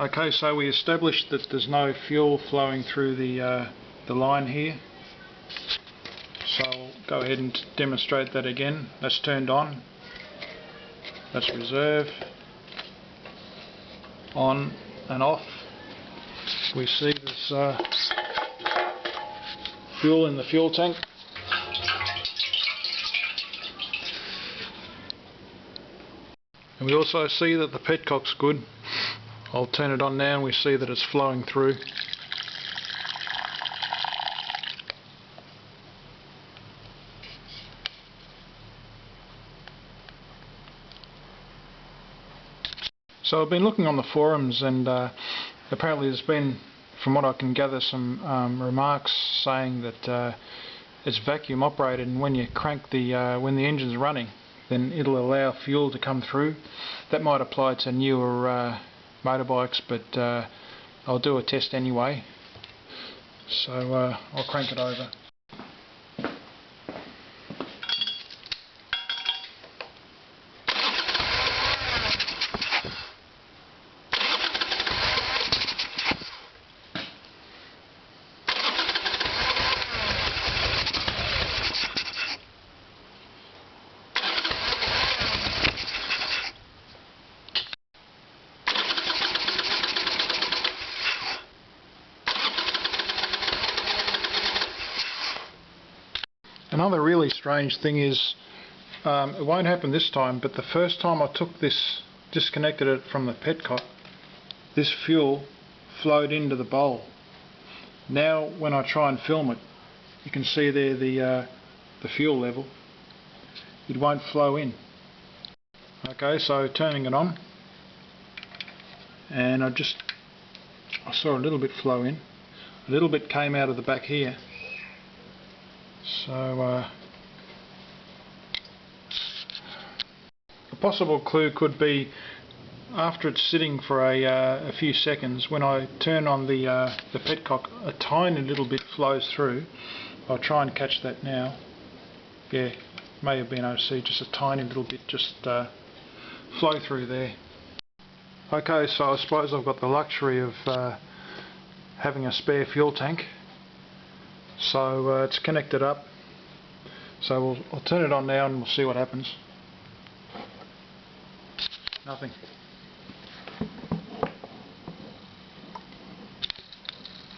Okay, so we established that there's no fuel flowing through the line here. So I'll go ahead and demonstrate that again. That's turned on. That's reserve. On and off. We see this fuel in the fuel tank. And we also see that the petcock's good. I'll turn it on now and we see that it's flowing through. So I've been looking on the forums, and apparently there's been, from what I can gather, some remarks saying that it's vacuum operated, and when you crank when the engine's running, then it'll allow fuel to come through. That might apply to newer motorbikes, but I'll do a test anyway. So I'll crank it over. Another really strange thing is, it won't happen this time, but the first time I took this, disconnected it from the petcock, this fuel flowed into the bowl. Now when I try and film it, you can see there the fuel level. It won't flow in. Okay, so turning it on, and I saw a little bit flow in. A little bit came out of the back here. So a possible clue could be, after it's sitting for a few seconds, when I turn on the petcock, a tiny little bit flows through. I'll try and catch that now. Yeah, may have been able to see just a tiny little bit just flow through there. Okay, so I suppose I've got the luxury of having a spare fuel tank. So it's connected up, so I'll turn it on now and we'll see what happens. Nothing.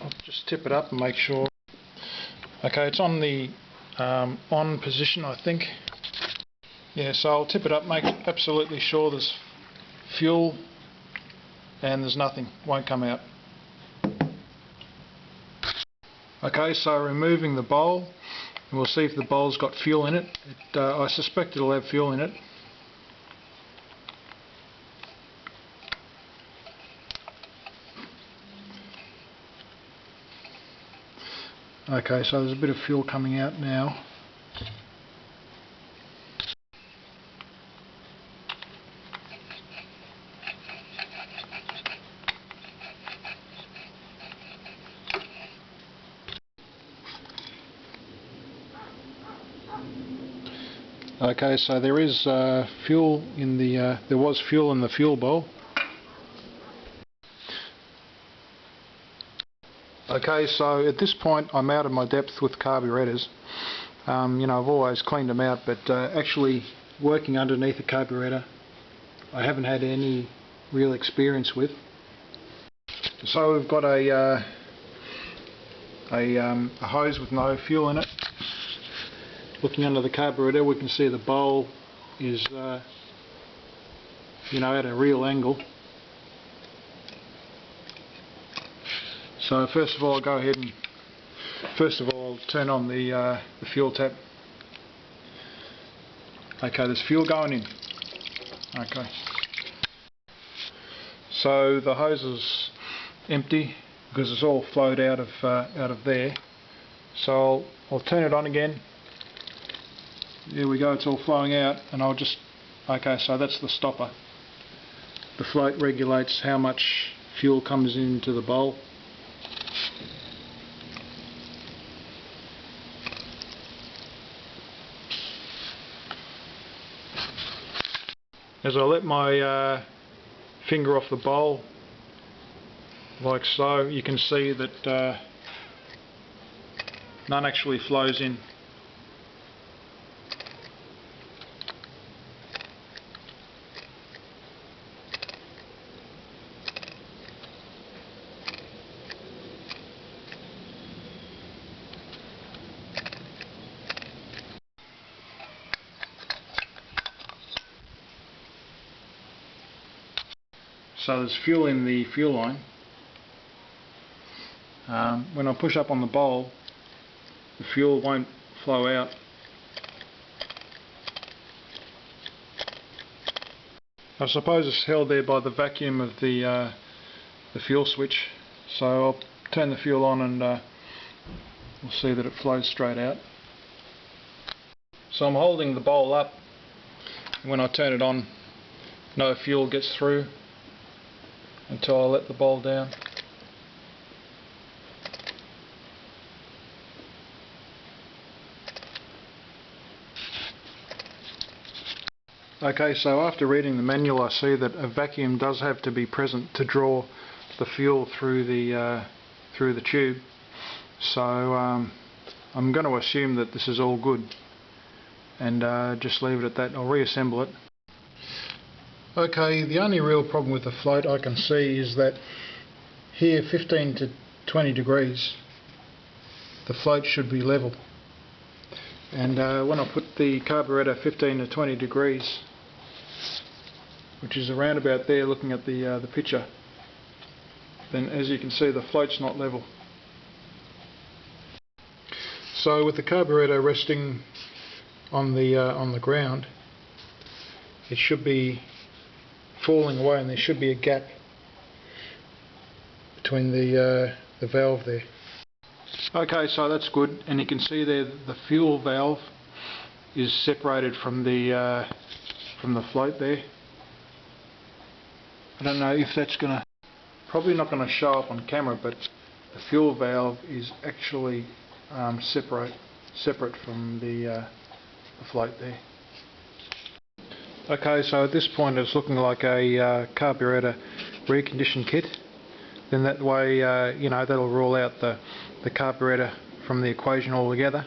I'll just tip it up and make sure. Okay, it's on the on position, I think. Yeah, so I'll tip it up, make absolutely sure there's fuel, and there's nothing, won't come out. Okay, so removing the bowl, and we'll see if the bowl's got fuel in it. I suspect it'll have fuel in it. Okay, so there's a bit of fuel coming out now. Okay, so there is fuel in the. There was fuel in the fuel bowl. Okay, so at this point I'm out of my depth with carburetors. You know, I've always cleaned them out, but actually working underneath a carburetor, I haven't had any real experience with. So we've got a hose with no fuel in it. Looking under the carburetor, we can see the bowl is, you know, at a real angle. So first of all, I'll go ahead and I'll turn on the fuel tap. Okay, there's fuel going in. Okay. So the hose is empty because it's all flowed out of there. So I'll turn it on again. There we go, it's all flowing out, and I'll just, okay, so that's the stopper. The float regulates how much fuel comes into the bowl. As I let my finger off the bowl, like so. You can see that none actually flows in. So there's fuel in the fuel line. When I push up on the bowl, the fuel won't flow out. I suppose it's held there by the vacuum of the fuel switch. So I'll turn the fuel on and we'll see that it flows straight out. So I'm holding the bowl up. When I turn it on, no fuel gets through until I let the bowl down. Okay, so after reading the manual, I see that a vacuum does have to be present to draw the fuel through the tube. So I'm going to assume that this is all good and just leave it at that. I'll reassemble it. Okay, the only real problem with the float I can see is that here 15 to 20 degrees the float should be level, and when I put the carburetor 15 to 20 degrees, which is around about there looking at the picture, then as you can see the float's not level. So with the carburetor resting on the ground, it should be falling away, and there should be a gap between the valve there. Okay, so that's good, and you can see there the fuel valve is separated from the float there. I don't know if that's probably not gonna show up on camera, but the fuel valve is actually separate from the float there. Okay, so at this point it's looking like a carburetor recondition kit. Then that way, you know, that'll rule out the carburetor from the equation altogether,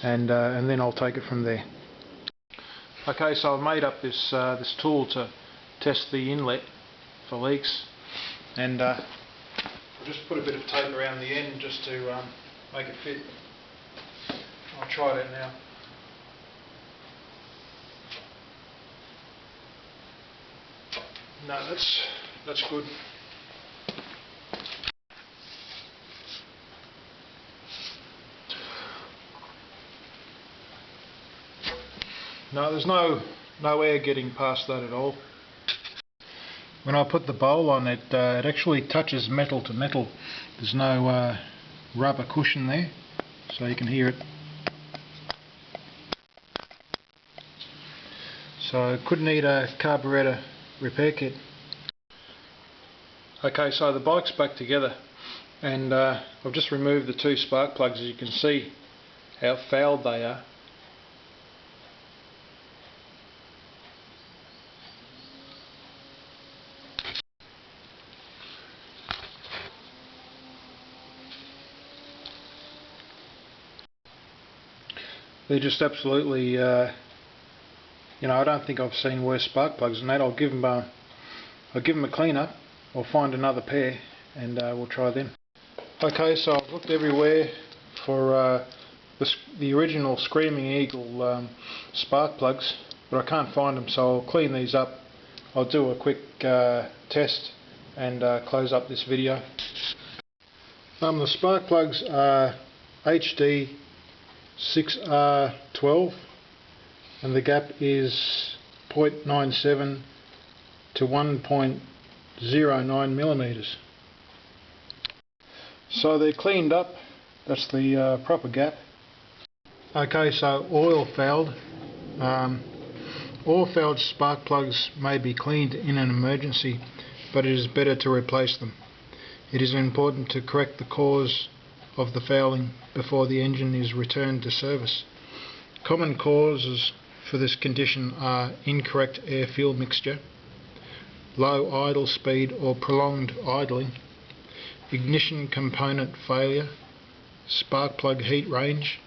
and then I'll take it from there. Okay, so I've made up this tool to test the inlet for leaks, and I'll just put a bit of tape around the end just to make it fit. I'll try that now. No, that's good. No, there's no air getting past that at all. When I put the bowl on it, it actually touches metal to metal. There's no rubber cushion there, so you can hear it. So it could need a carburetor repair kit. Okay, so the bike's back together, and I've just removed the two spark plugs. As you can see how fouled they are. They're just absolutely, you know, I don't think I've seen worse spark plugs than that. I'll give them a clean up. I'll find another pair and we'll try them. Okay, so I've looked everywhere for the original Screaming Eagle spark plugs, but I can't find them, so I'll clean these up. I'll do a quick test and close up this video. The spark plugs are HD 6R12 and the gap is 0.97 to 1.09 millimeters. So they're cleaned up. That's the proper gap. Okay, so oil fouled. Oil fouled spark plugs may be cleaned in an emergency, but it is better to replace them. It is important to correct the cause of the fouling before the engine is returned to service. Common causes for this condition are incorrect air-fuel mixture, low idle speed or prolonged idling, ignition component failure, spark plug heat range,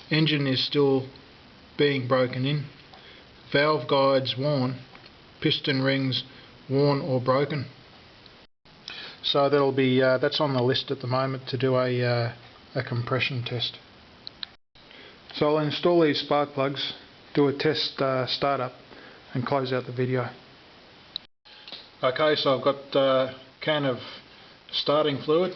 engine is still being broken in, valve guides worn, piston rings worn or broken. So that'll be that's on the list at the moment to do a compression test. So I'll install these spark plugs, do a test startup and close out the video. Okay, so I've got a can of starting fluid.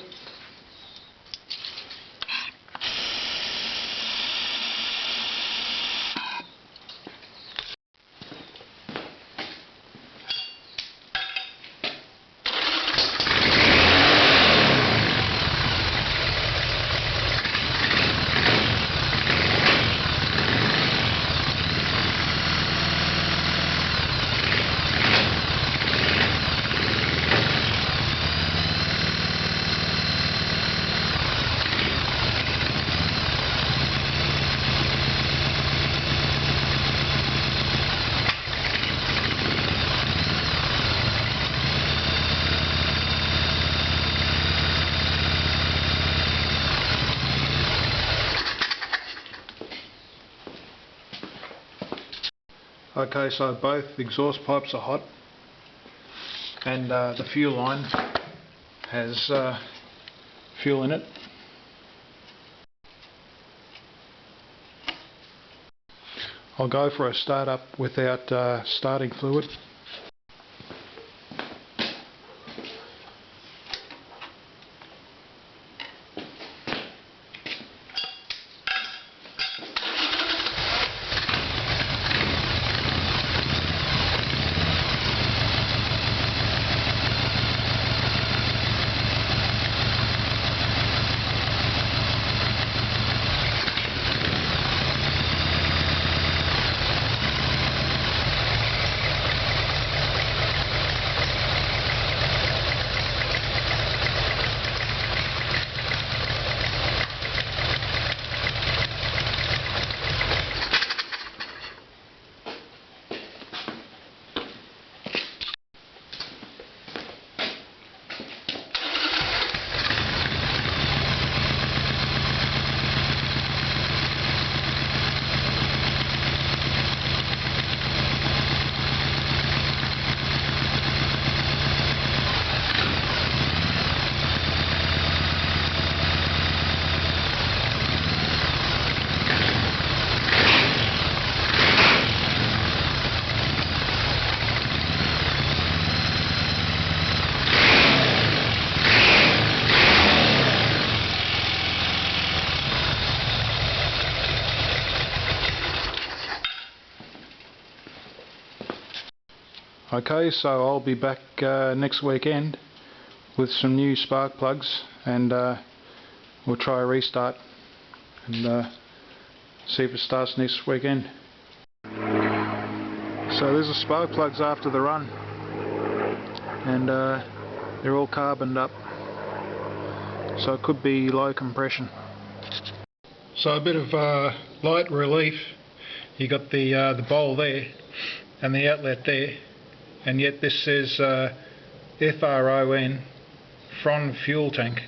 Okay, so both exhaust pipes are hot and the fuel line has fuel in it. I'll go for a startup without starting fluid. Okay, so I'll be back next weekend with some new spark plugs and we'll try a restart and see if it starts next weekend. So there's the spark plugs after the run and they're all carboned up, so it could be low compression. So a bit of light relief. You got the bowl there and the outlet there, and yet this says FRON, Fron Fuel Tank.